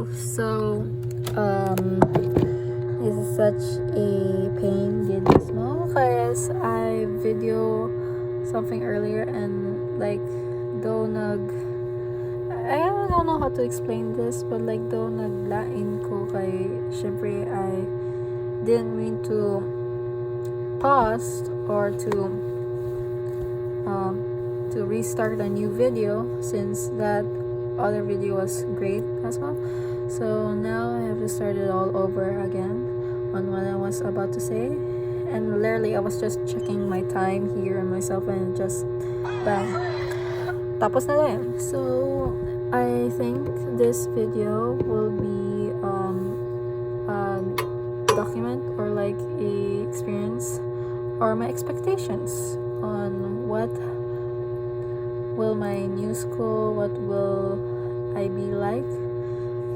Hello. So, this is such a pain did this mo because I video something earlier and like though I don't know how to explain this, but like though naglain ko kay syempre I didn't mean to pause or to restart a new video since that other video was great as well. So now I have to start it all over again on what I was about to say, and literally I was just checking my time here and myself and just bang, tapos na lang. So I think this video will be a document or like a experience or my expectations on what will my new school, what will I be like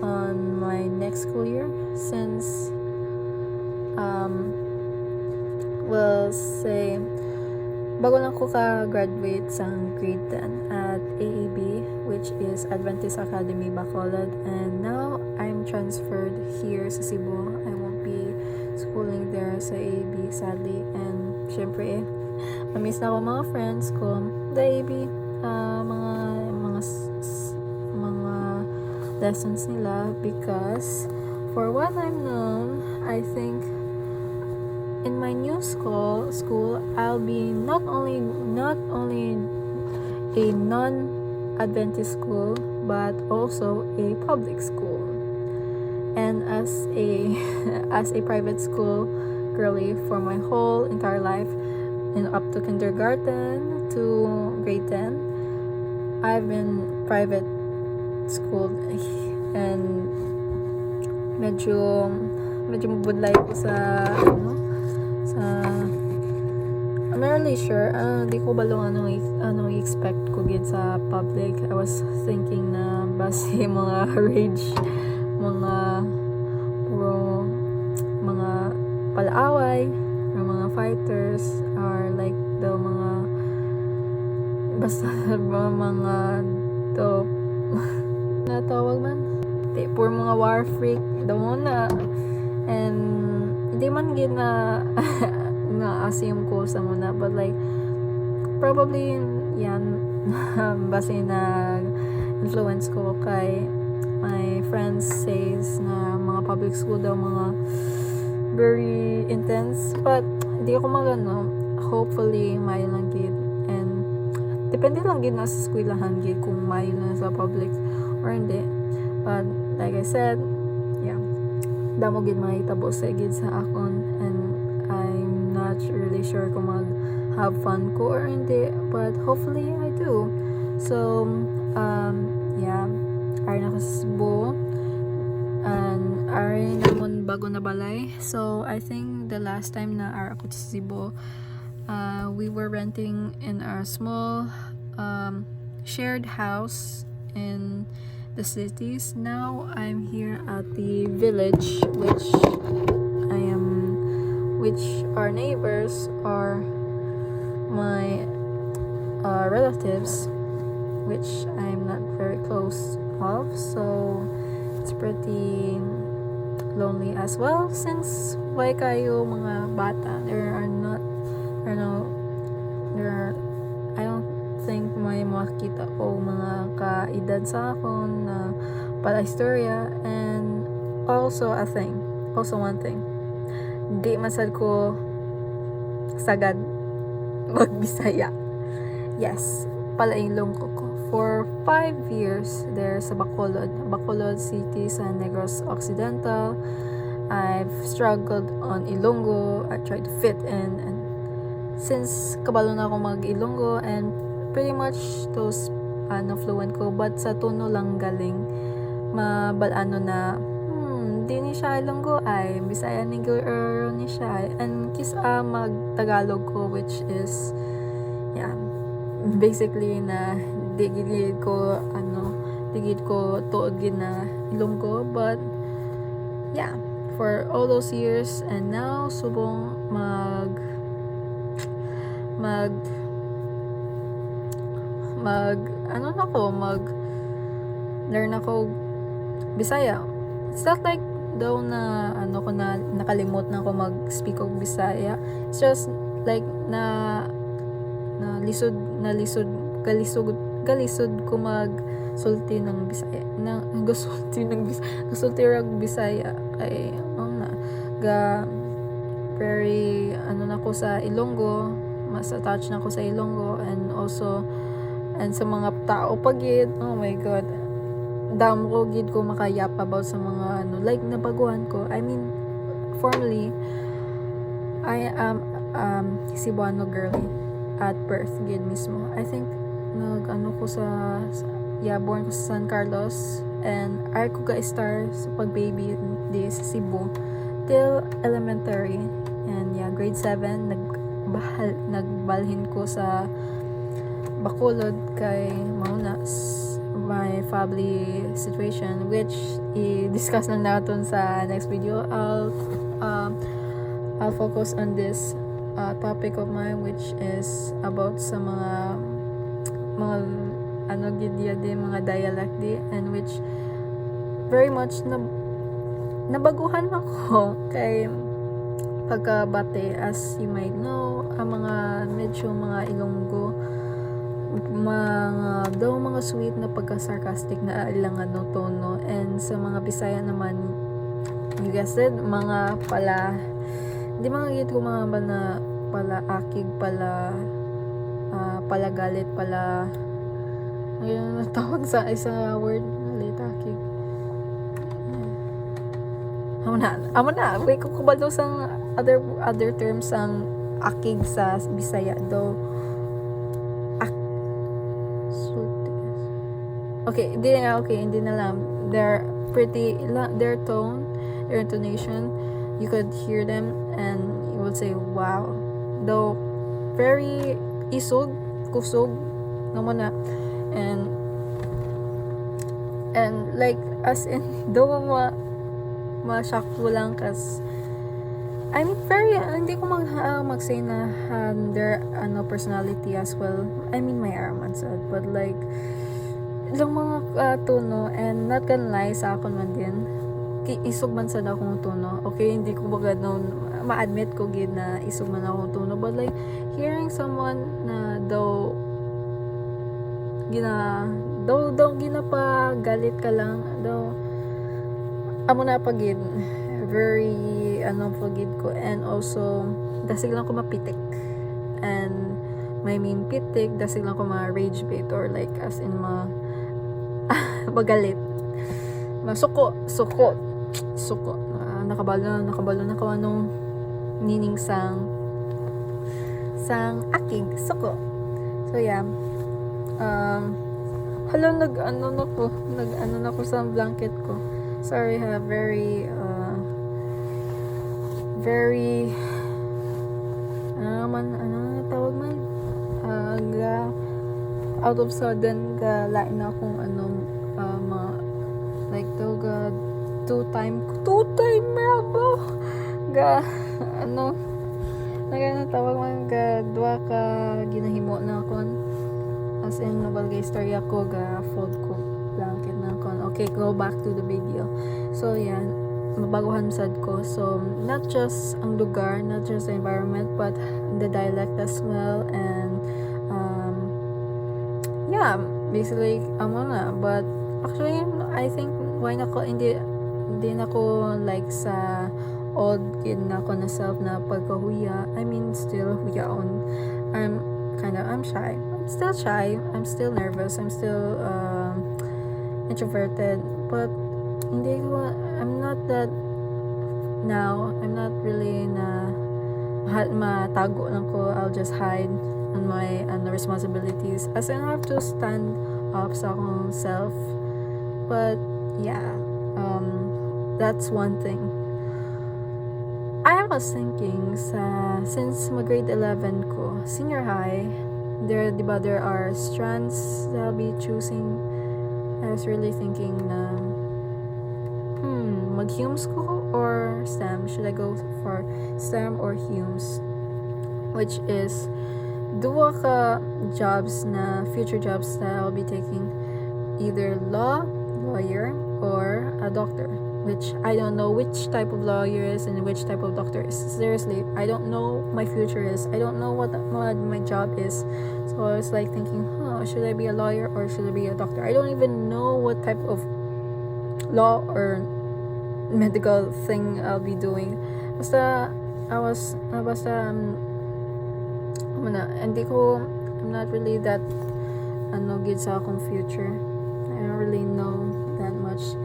on my next school year, since we'll say bago lang ko ka-graduate sa grade 10 at AAB, which is Adventist Academy Bacolod, and now I'm transferred here sa Cebu. I won't be schooling there sa AAB sadly, and syempre mamiss na ako mga friends ko the AAB, mga lessons nila, because for what I'm known, I think in my new school I'll be not only a non-Adventist school but also a public school, and as a private school girly for my whole entire life and up to kindergarten to grade 10 I've been private school, and medyo mabudlay ko sa I'm not really sure. Di ko balong ano i-expect ko gid sa public. I was thinking na base mga rage, mga puro mga palaaway, mga fighters, or like the mga basta mga to natawag man puro mga war freak daw na, and hindi man gid na assume ko sa muna, but like probably yan base na influence ko kay my friends says na mga public school daw mga very intense, but hindi ako magano. Hopefully mayo lang gid, and depende lang gid na sa eskwelahan gid kung mayo lang sa public or hindi, but like I said, yeah, damo gid mahitabo sa gid sa akon, and I'm not really sure kung mag have fun ko or hindi, but hopefully I do. So yeah, ari na ko sa Cebu, and ari namon bago na balay. So I think the last time na ari ako sa Cebu, we were renting in our small shared house in the cities. Now I'm here at the village, which our neighbors are my relatives, which I'm not very close of, so it's pretty lonely as well, since why kayo mga bata, I don't think may makita o mga kaedad sa akon na pala istorya. And also one thing, di masad ko sagad magbisaya. Yes, palailong ko for 5 years there sa Bacolod City sa Negros Occidental. I've struggled on Ilonggo. I tried to fit in, and since kabalo na ako mag-Ilonggo and pretty much those fluent ko, but sa tono lang galing mabalano na di ni siya Ilonggo ay Bisaya ni girl ni siya, and kisa mag Tagalog ko, which is yeah, basically na digid ko tuod gid na Ilonggo, but yeah, for all those years, and now subong learn ako Bisaya it's not like daw na ko na nakalimot na ako mag-speak of Bisaya. It's just like galisod ko sulti ng Bisaya, gasulti rag Bisaya kay na very na ko sa Ilonggo, mas attached na ko sa Ilonggo, and also sa mga tao pagid, oh my god, dam ko gid ko makayap about sa mga like nabaguhan ko. I mean, formally I am Cebuano girly at birth gid mismo. I think ko born ko sa San Carlos, and I ko ga-star sa pag-baby di sa Cebu till elementary, and grade 7 nagbalhin ko sa Bacolod kay mauna my family situation, which i-discuss lang natin sa next video. I'll focus on this topic of mine, which is about sa mga gidya di mga dialect di, and which very much nabaguhan ako kay pagkabate. As you might know, ang mga medyo mga Ilonggo, mga sweet na pagka-sarcastic na ilang tono, and sa mga Bisaya naman, you guessed it, mga pala, di mga gid ko mga na pala akig, pala galit, pala ayun tawag sa isa word, galit, akig. Amo na wait ko kubalo sang other terms ang akig sa Bisaya though. Hindi na lang. They're pretty, their tone, their intonation, you could hear them and you would say, wow. Though, very isog, kusog, naman na. And like, as in, though ma-shock ko lang kas, I'm very, hindi ko mag-say na their personality as well. I mean, my araman sad, but like, ilang mga tono, and not gonna lie sa akon man din, isog man sa akong tono. Okay, hindi ko bagad ma-admit ko gid na isog man akong tono, but like hearing someone na daw ginapa galit ka lang daw, amo na pagid very pagid ko. And also dasig lang ko mapitik, and my main pitik dasig lang ko ma-rage bait, or like as in magalit, suko nakabalo na ko anong meaning sang akig, suko. So hala na ko sa blanket ko, sorry ha, very tawag man, out of sudden lain na akong like two time bravo tawag man dua ka ginahimo na akon, as in nabalgay story ako fold ko blanket na akon. Okay, go back to the video. So mabaguhan sad ko, so not just ang lugar, not just the environment, but the dialect as well. And basically but actually I think why nako hindi na ko like sa old kid na ko na self na pagkahuya. I mean, still huya on. I'm shy. I'm still shy. I'm still nervous. I'm still introverted. But I'm not that now. I'm not really na matago lang ko. I'll just hide on my responsibilities, as I have to stand up sa akong self. But that's one thing. I was thinking since grade 11 ko, senior high, there are strands that I'll be choosing. I was really thinking na mag-Humes ko or STEM. Should I go for STEM or Humes? Which is duwa ka future jobs that I'll be taking, either lawyer or a doctor. which I don't know which type of lawyer is and which type of doctor is. Seriously, I don't know my future is. I don't know what my job is. So I was like thinking, should I be a lawyer or should I be a doctor? I don't even know what type of law or medical thing I'll be doing. Basta I'm not really that good sa akong future. I don't really know that much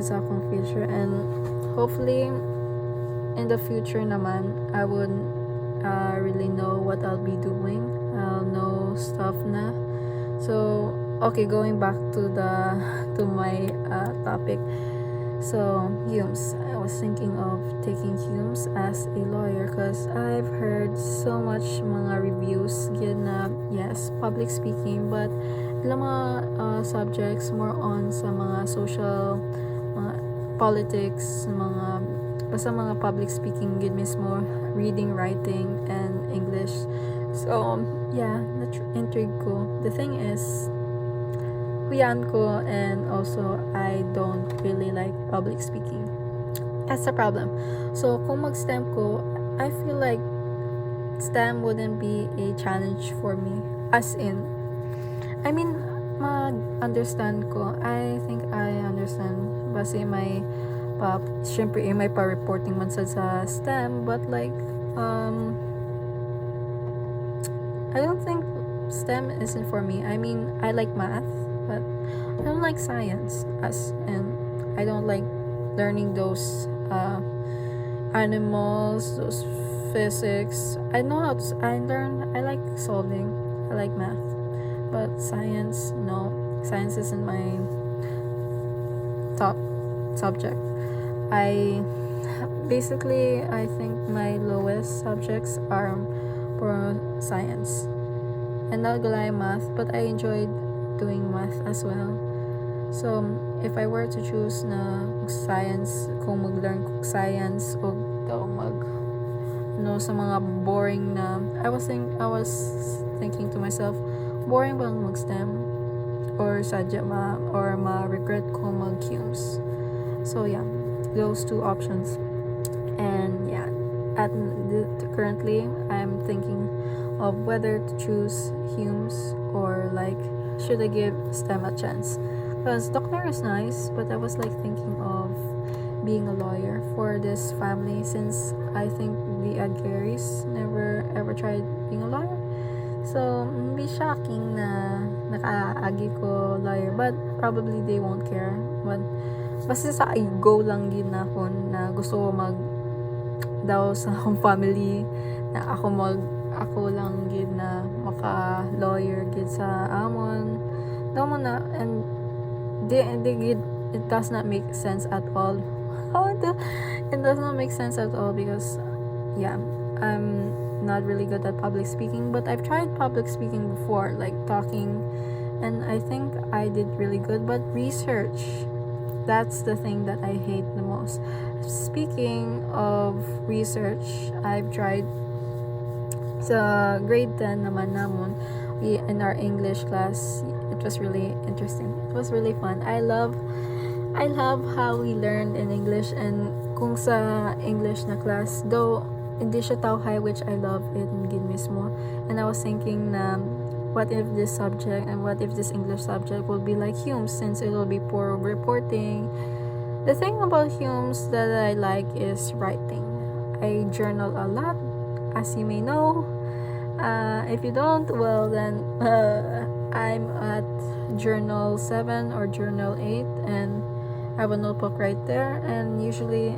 sa akong future, and hopefully in the future naman I would really know what I'll be doing. I'll know stuff na. So okay, going back to my topic. So Humes, I was thinking of taking Humes as a lawyer because I've heard so much mga reviews na yes, public speaking, but ilang mga subjects more on sa mga social, mga politics, basta mga public speaking gid mismo, reading, writing, and English. So yeah, intrigue ko. The thing is, huyan ko, and also I don't really like public speaking. That's the problem. So kung mag-STEM ko, I feel like STEM wouldn't be a challenge for me. As in, I mean, mag-understand ko. I think I understand. Base syempre may pa-reporting man sa STEM, but like, I don't think STEM isn't for me. I mean, I like math, but I don't like science, and I don't like learning those animals, those physics. I like solving. I like math, but science, no. Science isn't my top subject. I think my lowest subjects are for science, and not gonna lie, math, but I enjoyed doing math as well. So if I were to choose na science, kung mag-learn ko science o daw sa mga boring na, I was thinking to myself, boring bang mag-STEM or sadya ma-regret ko mag-Humes. So yeah, those two options. And yeah, currently I'm thinking of whether to choose Humes or like, should I give STEM a chance? Because doctor is nice, but I was like thinking of being a lawyer for this family, since I think the Aguirres never ever tried being a lawyer. So be shocking na naka-agi ko lawyer, but probably they won't care. But basta sa go lang din ako na gusto ko daw sa akong family na ako lang gid na maka lawyer gid sa amon daw mo na, and it does not make sense at all. It does not make sense at all, because yeah, I'm not really good at public speaking, but I've tried public speaking before, like talking, and I think I did really good. But research, that's the thing that I hate the most. Speaking of research, I've tried sa grade 10 naman namon, in our English class. It was really interesting. It was really fun. I love how we learned in English, and kung sa English na class, though hindi siya tawhay, which I love it gid mismo. And I was thinking na, what if this subject and what if this English subject will be like Hume's, since it will be poor reporting. The thing about Hume's that I like is writing. I journal a lot, as you may know. If you don't, well then, I'm at journal 7 or journal 8, and I have a notebook right there, and usually,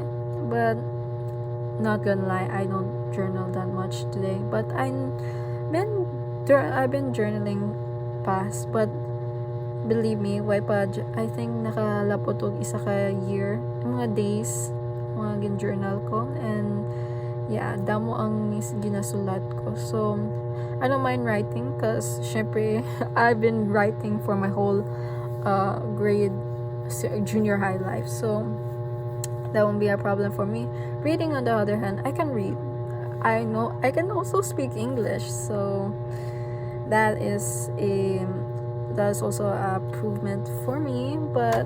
but not gonna lie, I don't journal that much today, but I've been journaling past, but believe me, I think nakalapot og isa ka year, mga days, mga journal ko, and yeah, damo ang ginasulat ko. So I don't mind writing, because syempre I've been writing for my whole junior high life, so that won't be a problem for me. Reading, on the other hand, I can read. I know I can also speak English, so that is also a improvement for me. But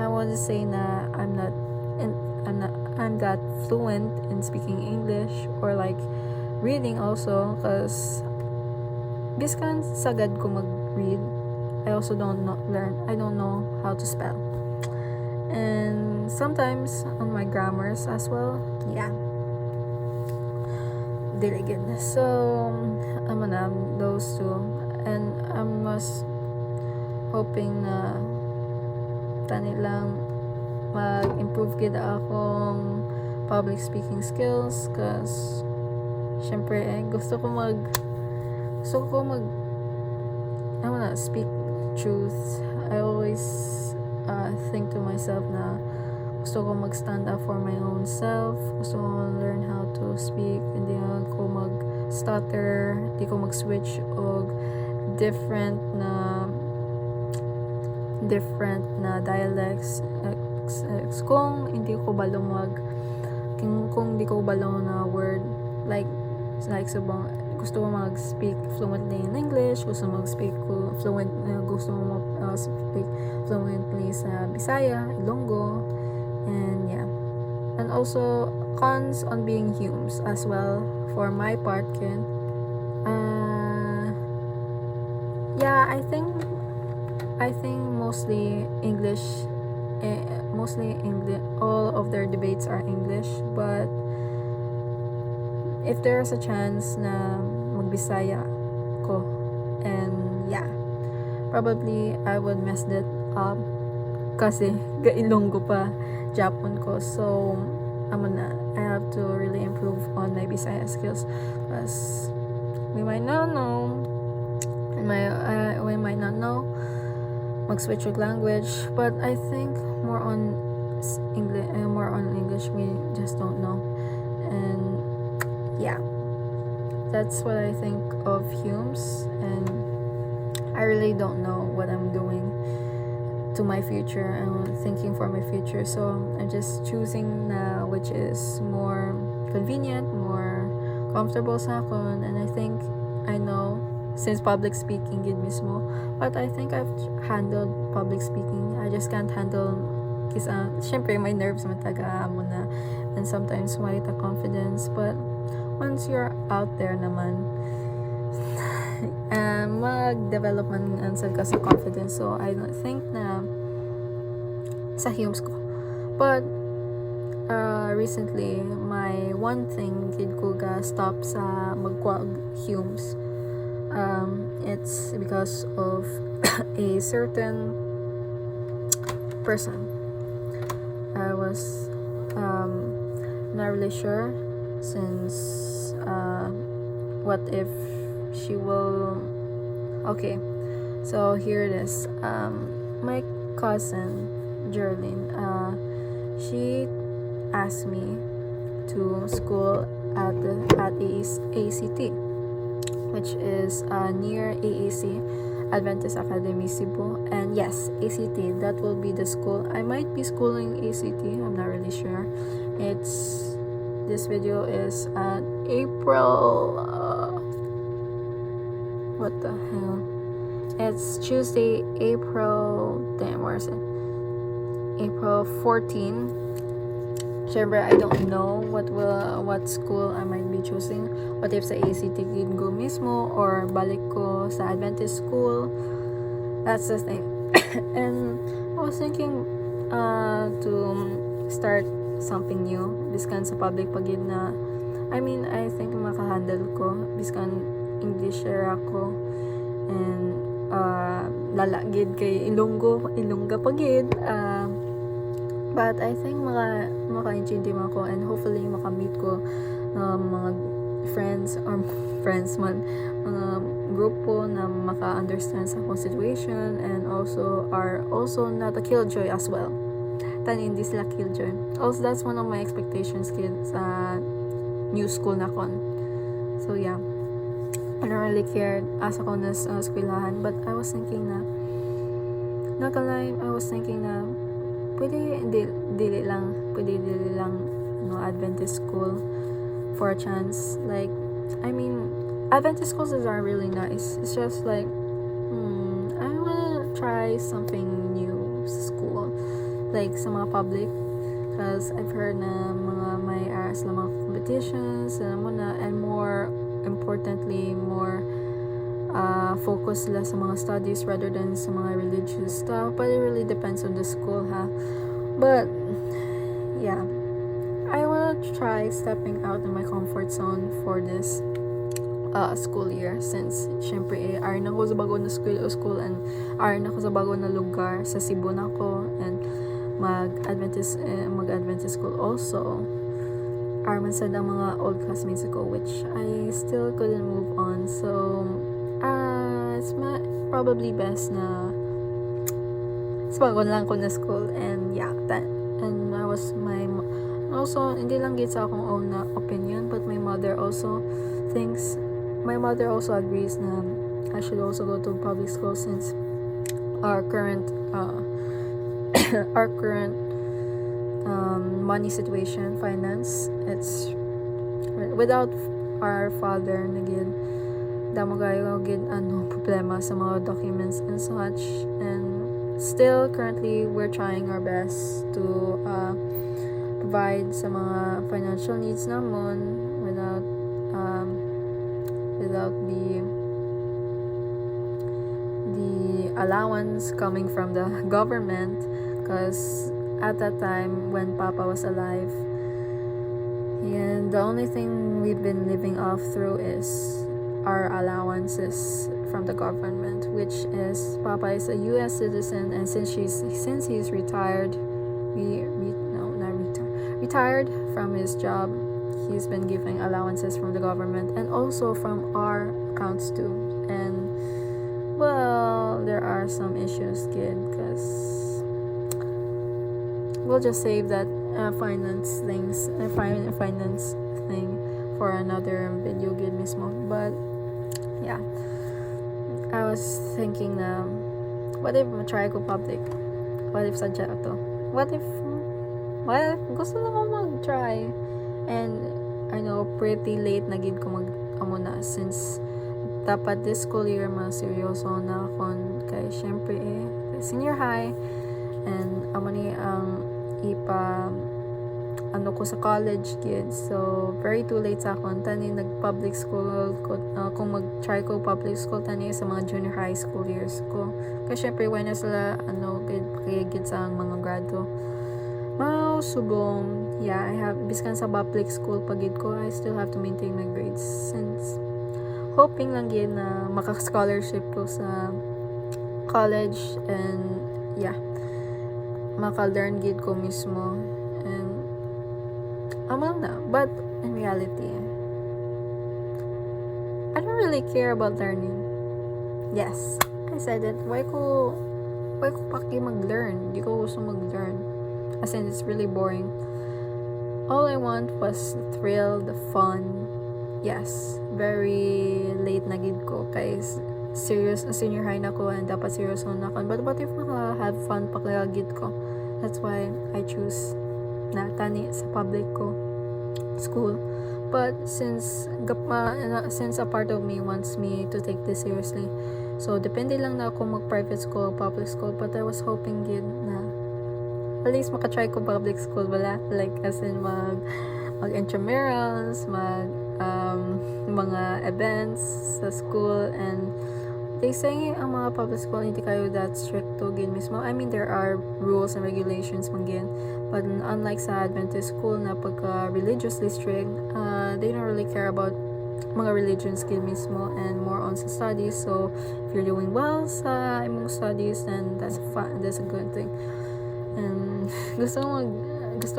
I want to say na I'm that fluent in speaking English or like reading also, because biskan sagad ko mag-read, I also don't know how to spell, and sometimes on my grammars as well. Yeah, dili good. So I'm gonna those two, and I was hoping na tani lang mag-improve gid akong public speaking skills, cause syempre gusto ko mag I wanna speak truth. I always think to myself na gusto ko mag-stand up for my own self. Gusto ko learn how to speak. Hindi ko mag-stutter. Hindi ko mag-switch og different na dialects. Kung hindi ko balo kung hindi ko balo na word, like subong gusto mo mag-speak fluently in English, gusto mo mag-speak speak fluently sa Bisaya, Ilonggo, and yeah. And also cons on being Humes as well for my part, Ken. Yeah, I think mostly English, all of their debates are English, but if there's a chance na magbisaya ko, and yeah, probably I would mess that up kasi Ilonggo pa Japon ko. So I have to really improve on my Bisaya skills, because we might not know mag-switch of language, but I think more on English, we just don't know. And yeah, that's what I think of Humes, and I really don't know what I'm doing to my future. I'm thinking for my future, so I'm just choosing na which is more convenient, more comfortable sa akon, and I think I know, since public speaking gid mismo, but I think I've handled public speaking. I just can't handle kisa syempre may nerves man taga mo na, and sometimes white confidence, but once you're out there naman, mag-develop man ka sa confidence. So I don't think na sa Humes ko, but recently my one thing gid ko ga stop sa magkwag Humes, it's because of a certain person. I was not really sure, since what if she will. Okay, so here it is. My cousin Jerlyn, she asked me to school at ACT, which is near AAC, Adventist Academy, Cebu. And yes, ACT, that will be the school. I might be schooling ACT, I'm not really sure. This video is at April, what the hell? It's Tuesday, April 14. Siyempre, I don't know what school I might be choosing. What if sa ACT gid go mismo, or balik ko sa Adventist school? That's the thing. And I was thinking to start something new, biskan sa public pagid na, I think makahandle ko, biskan Englisher ako, and lalagid kay Ilongga pagid, but I think maka-intindi mo ako, and hopefully makamit ko mga friends man, mga grupo na maka-understand sa akong situation, and also are also not a killjoy as well. Tani hindi sila killjoy. Also, that's one of my expectations sa new school na kon. So yeah, I don't really care asa ko na sa eskwelahan, but I was thinking na pwede dili lang Adventist school for a chance. Like, Adventist schools are really nice. It's just like I wanna try something new sa school. like sa mga public, because I've heard na mga may sila mga competitions and more importantly more focus sila sa mga studies rather than sa mga religious stuff, but it really depends on the school but yeah, I wanna try stepping out in my comfort zone for this school year, since syempre ayon ako sa bago na school and ayon ako sa bago na lugar sa Cebu na ako, and mag-Adventist school also. Arman said ang mga old classmates ko, which I still couldn't move on, so it's probably best na sa bago lang ko na school. And yeah, and that was my also, hindi lang git sa akong own na opinion, but my mother also agrees na I should also go to public school, since our current money situation, finance, it's without our father naging damo kayo gid problema sa mga documents and such, and still currently we're trying our best to provide sa mga financial needs namon without the allowance coming from the government, because at that time when Papa was alive, and the only thing we've been living off through is our allowances from the government, which is Papa is a US citizen, and since he's retired, retired from his job, he's been giving allowances from the government and also from our accounts too. And well, there are some issues, kid, because we'll just save that finance thing for another video gid mismo. But yeah, I was thinking what if try ko public, what if sadya to, what if gusto lang ako mag-try, and I know pretty late na gid ko mag-amuna, since dapat this school year seryoso na ako, kay syempre senior high, and amani ang ko sa college kids, so very too late sa akon tani nag-public school ko, kung mag-try ko public school tani sa mga junior high school years ko, kay syempre when na sila kaya gid sa mga grado subong. Yeah, I have biskan sa public school pagid ko, I still have to maintain my grades, since hoping lang gid na maka-scholarship ko sa college, and yeah, maka-learn gid ko mismo, and lang na. But in reality, I don't really care about learning. Yes, I said it. Why ko paki mag-learn? Di ko gusto mag-learn, as in it's really boring. All I want was the thrill, the fun. Yes, very late na gid ko, kay serious senior high na ko, and dapat serious na ako. But what if have fun pa kaya gid ko? That's why I choose na tani sa public ko school. But since a part of me wants me to take this seriously, so depende lang na ako mag private school, public school. But I was hoping gid na at least makatry ko public school, wala, like as in mag intramurals, mga events sa school. And they say ang mga public school hindi kayo that strict to gin mismo. I mean, there are rules and regulations man gin, but unlike sa Adventist school na pagka religiously strict, they don't really care about mga religions gin mismo, and more on sa studies. So if you're doing well sa imong studies, then that's a good thing. And gusto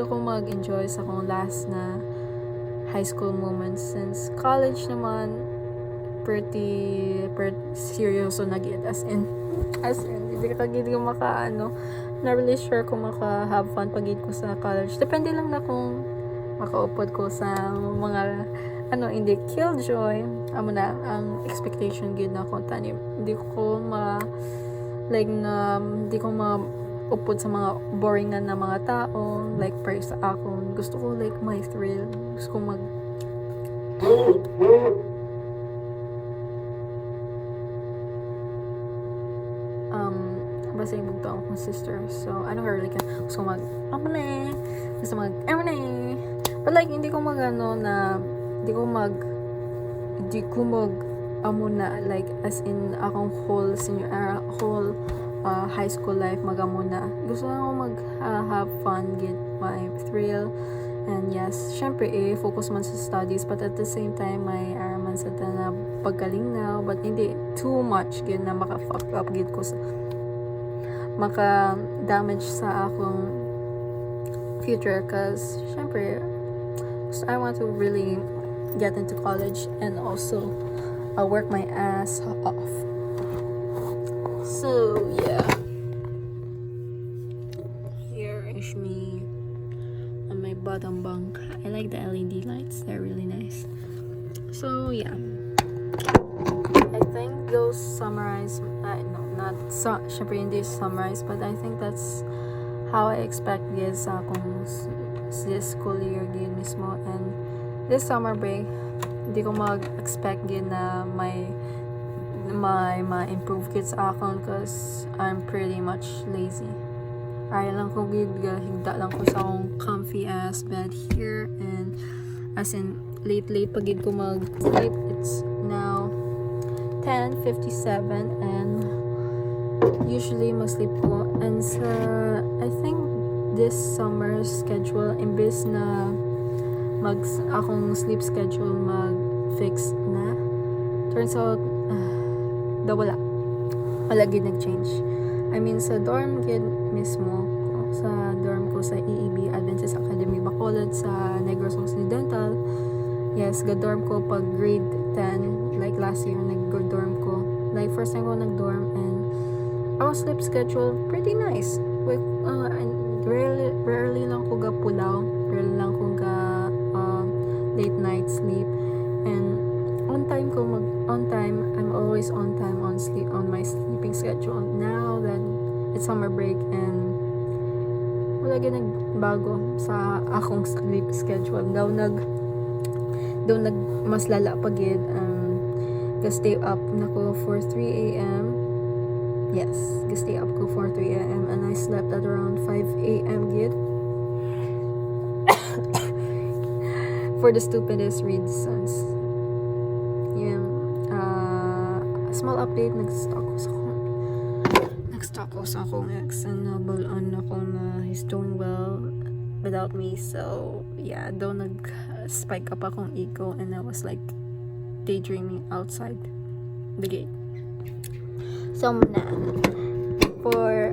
ko mag-enjoy sa akong last na high school moments, since college naman pretty seryoso na gid, as in hindi ka gid ko na really sure kung maka-have fun pagid ko sa college. Depende lang na kung makaupod ko sa mga hindi killjoy amo na ang expectation gid na ko tani. Hindi ko upod sa mga boringan na mga tao, like para sa ako. Gusto ko like my thrill. Gusto ko basta yung bugto akong sister. So, ano early ka? Gusto ko ako na eh. Gusto ako na eh. But like, hindi ko amo na, like, as in, akong whole high school life, magamo na. Gusto ko have fun, get my thrill, and yes, syempre, focus man sa studies, but at the same time, may araman sa na pagkaling na, but hindi too much, gid na maka-fuck up, gid ko sa maka-damage sa akong future, cause, syempre, I want to really get into college, and also, work my ass off. So, yeah. Here is me on my bottom bunk. I like the LED lights. They're really nice. So, yeah. I think those summarize... syempre hindi summarize, but I think that's how I expect this this school year din mismo. And this summer break, hindi ko mag-expect din na may ma-improve kids akon, cause I'm pretty much lazy. Ay lang ko higda lang ko sa akong comfy ass bed here, and as in late pagid ko mag-sleep. It's now 10:57 and usually mag-sleep ko, and I think this summer schedule, imbes na akong sleep schedule mag-fix na, turns out wala gid nag-change. I mean, sa dorm gid mismo ko, sa dorm ko sa EEB Adventist Academy Bacolod sa Negros Occidental. Yes, ga-dorm ko pag grade 10, like last year nag-dorm ko, like first time ko nag-dorm, and our sleep schedule pretty nice. Rarely lang ko ga-pulaw, rarely lang ko ga late night sleep, and on time, I'm always on time on my sleeping schedule. Now that it's summer break, and wala gyud nagbago sa akong sleep schedule. Daw mas lala pa gid, stay up nako for 3 a.m. Yes, stay up ko for 3 a.m. and I slept at around 5 a.m. gid. For the stupidest reasons. Yeah. Small update, nag-stalk ko sa akong ex, and nabal-on ako na he's doing well without me. So, yeah, though nag-spike up akong ego, and I was like daydreaming outside the gate. So, for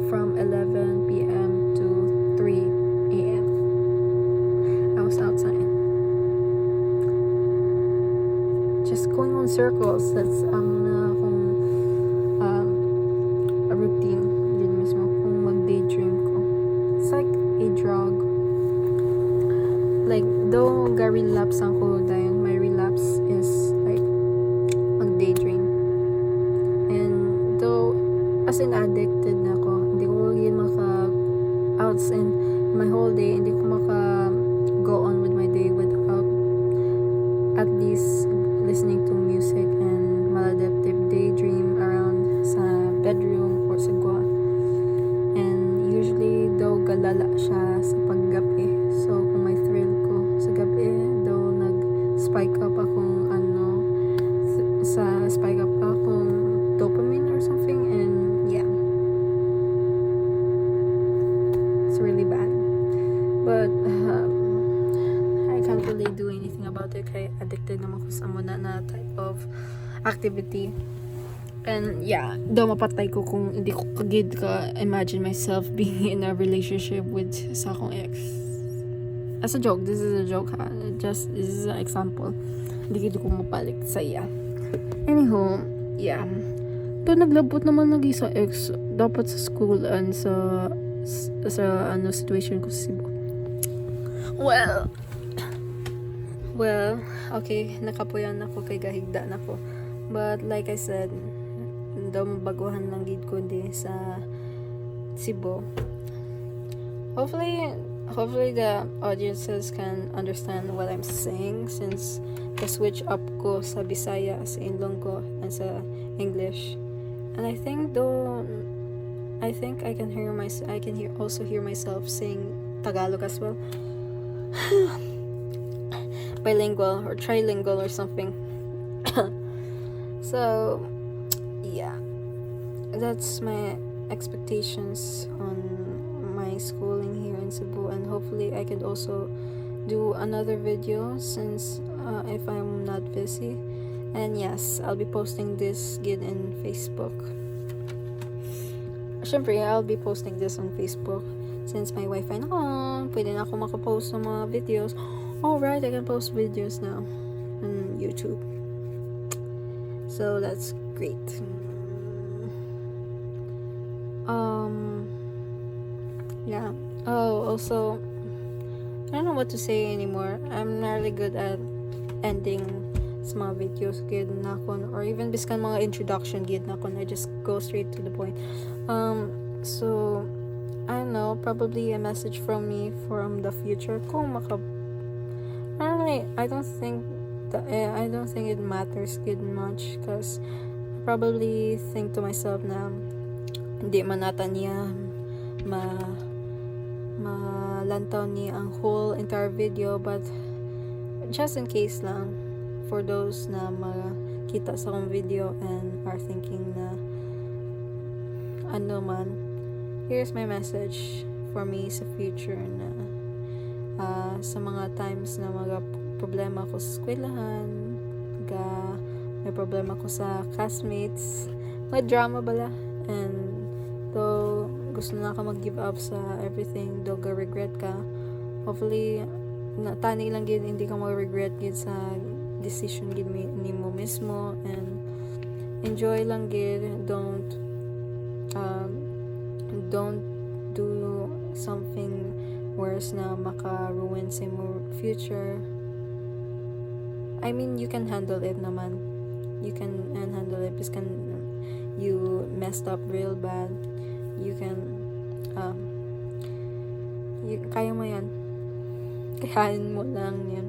from 11 p.m. to 3 a.m. I was outside, just going on circles. That's a routine din mismo kung mag-daydream ko. It's like a drug. Like, though ga-relapse ako dahil my relapse is like mag-daydream, and though as in addicted na ako, hindi ko yun outs in my whole day, hindi ko go on with my day without at least listening to music and maladaptive daydream around sa bedroom or sa gwa. And usually though galala siya sa paggabi, so kung may thrill ko sa gabi, though spike up akong dopamine or something, and yeah, it's really bad. But I can't really do anything about it, kaya addicted naman ko sa muna na type of activity. And yeah, daw mapatay ko kung hindi ko kagid ka imagine myself being in a relationship with sa akong ex. As a joke, this is a joke ha. This is an example. Hindi ko mapalit sa iya. Anyhow, yeah. To naglabot naman lagi sa ex, dapat sa school and sa situation ko sa Cebu. Well, okay, nakapuyan ako kay gahigda na ko. But like I said, daw mabaguhan lang gid ko din sa Cebu. Hopefully the audiences can understand what I'm saying, since the switch up ko sa Bisaya, sa Ilonggo, and sa English. And I think though, I think I can also hear myself saying Tagalog as well. Bilingual or trilingual or something. So yeah, that's my expectations on my schooling here in Cebu, and hopefully I could also do another video since if I'm not busy. And yes, I'll be posting this gid in Facebook. Syempre, I'll be posting this on Facebook since may wifi na ako. Pwede na ako makapost ng mga videos. Alright, I can post videos now on YouTube. So that's great. Yeah. Oh, also, I don't know what to say anymore. I'm not really good at ending sa mga videos gid na kon, or even biskan mga introduction gid na kon. I just go straight to the point. So I don't know, probably a message from me from the future kung I don't think it matters good much, because I probably think to myself na hindi man nata niya malantaw ni ang whole entire video, but just in case lang, for those na makita sa akong video and are thinking na ano man, here's my message for me sa future na sa mga times na mga problema ko sa eskwelahan, may problema ko sa classmates, may drama bala, and though gusto na ka mag-give up sa everything, though regret ka, hopefully tani lang gid hindi ka mag-regret gid sa decision gid ni mo mismo, and enjoy lang gid. Don't do something worse na maka-ruin sa mo future. I mean, you can handle it naman. You can handle it because you messed up real bad. You can kaya mo yan. Kayanin mo lang yan.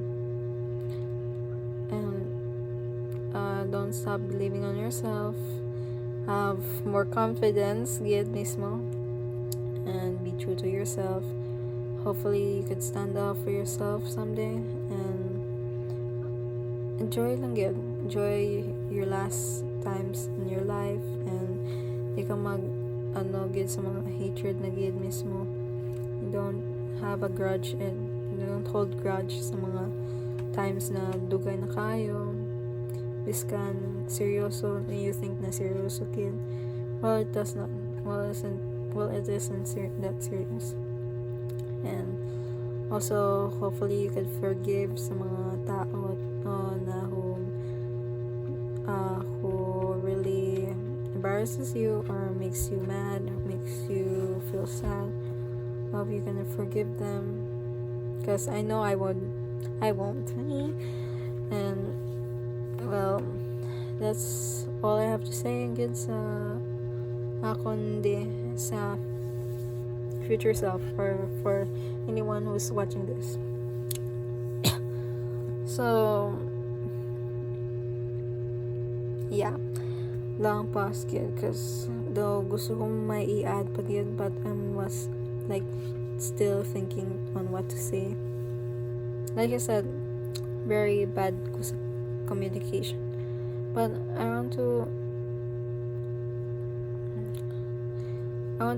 And don't stop believing on yourself. Have more confidence, gid mismo, and be true to yourself. Hopefully you could stand up for yourself someday, and enjoy lang gid. Enjoy your last times in your life, and di ka gid sa mga hatred na gid mismo. You don't have a grudge, and you don't hold grudge sa mga times na dugay na kayo. Biskan seryoso, you think na seryoso kid. Well, it does not. It isn't that serious. And also, hopefully you could forgive sa mga tao na who really embarrasses you or makes you mad, makes you feel sad. Hope you can forgive them, because I know I won't. And well, that's all I have to say again sa sa future self, for anyone who's watching this. So yeah, long pause kid, because though gusto kong may i-add pa yun, but I was like still thinking on what to say. Like I said, very bad ko sa communication, but I want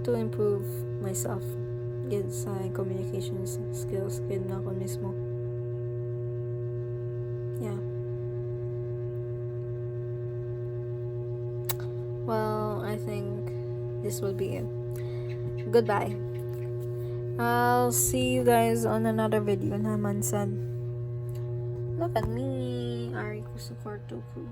to improve myself gid sa communication skills gid na ako mismo. Yeah. Well, I think this will be it. Goodbye. I'll see you guys on another video naman sad. Look at me. Ari ko sa kwarto ko.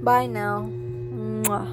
Bye now. Mwah.